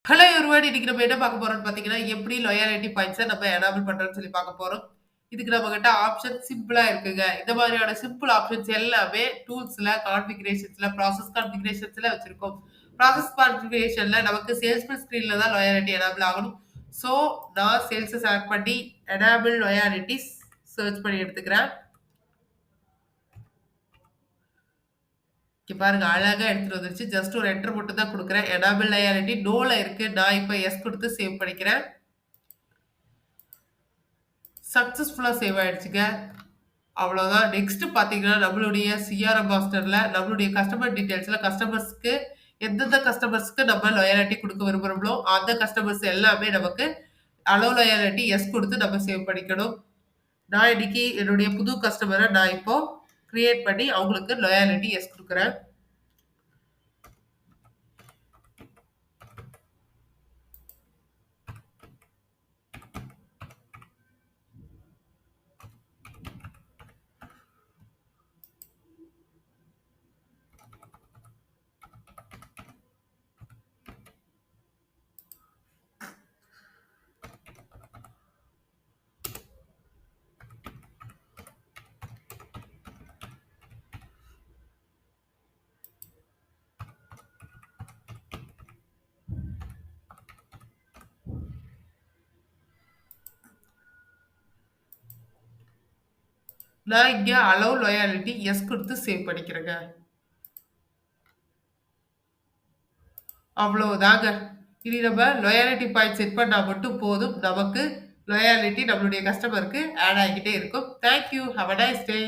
Hello everyone. இன்னைக்கு நம்ம என்ன பார்க்க போறோம்னு பார்த்தீங்கன்னா, எப்படி லாயல்டி பாயிண்ட்ஸ நம்ம எனேபிள் பண்றோம்னு சொல்லி பார்க்க போறோம். இதுக்கு நம்மகிட்ட ஆப்ஷன் சிம்பிளா இருக்குங்க. இந்த மாதிரியான சிம்பிள் ஆப்ஷன்ஸ் எல்லாமே டூல்ஸ்ல, கான்ஃபிகரேஷன்ஸ்ல, ப்ராசஸ் கான்ஃபிகரேஷன்ஸ்ல வச்சிருக்கோம். ப்ராசஸ் கான்ஃபிகரேஷன்ல நமக்கு சேல்ஸ்மேன் ஸ்க்ரீன்ல தான் லாயல்டி எனேபிள் ஆகணும். ஸோ நான் சேல்ஸ செலக்ட் பண்ணி எனேபிள் லாயல்டிஸ் சர்ச் பண்ணி எடுத்துக்கிறேன். இங்க பாருங்க அழகா எடுத்துட்டு வந்துருச்சு. ஜஸ்ட் ஒரு என்டர் மட்டும் தான் குடுக்குறேன். எனேபிள் லாயல்டி நோல இருக்கு. நான் இப்ப எஸ் குடுத்து சேவ் பண்ணிக்கிறேன். சக்சஸ்ஃபுல்லா சேவ் ஆயிடுச்சுங்க. அவ்வளோதான். நெக்ஸ்ட் பார்த்தீங்கன்னா, நம்மளுடைய சிஆர்எம் மாஸ்டர்ல நம்மளுடைய கஸ்டமர் டீட்டெயில்ஸ்ல கஸ்டமர்ஸ்க்கு எந்தெந்த கஸ்டமர்ஸ்க்கு நம்ம லாயல்டி குடுக்க விரும்புறோமோ, அந்த கஸ்டமர்ஸ் எல்லாமே நமக்கு அலோ லாயல்டி எஸ் குடுத்து நம்ம சேவ் பண்ணிக்கணும். நான் இன்னைக்கு என்னுடைய புது கஸ்டமர நான் இப்போ கிரியேட் பண்ணி அவங்களுக்கு லாயல்டி எஸ் குடுக்குறேன். நான் இங்க அலோ லாயல்டி எஸ் குடுத்து சேவ் பண்ணிக்கிறேங்க. அவ்வளவுதாங்க. இனி நம்ம லாயல்டி பாயிண்ட் செட் பண்ணா மட்டும் போதும். நமக்கு லாயல்டி நம்மளுடைய கஸ்டமருக்கு ஆட் ஆகிக்கிட்டே இருக்கும். Thank you. Have a nice day.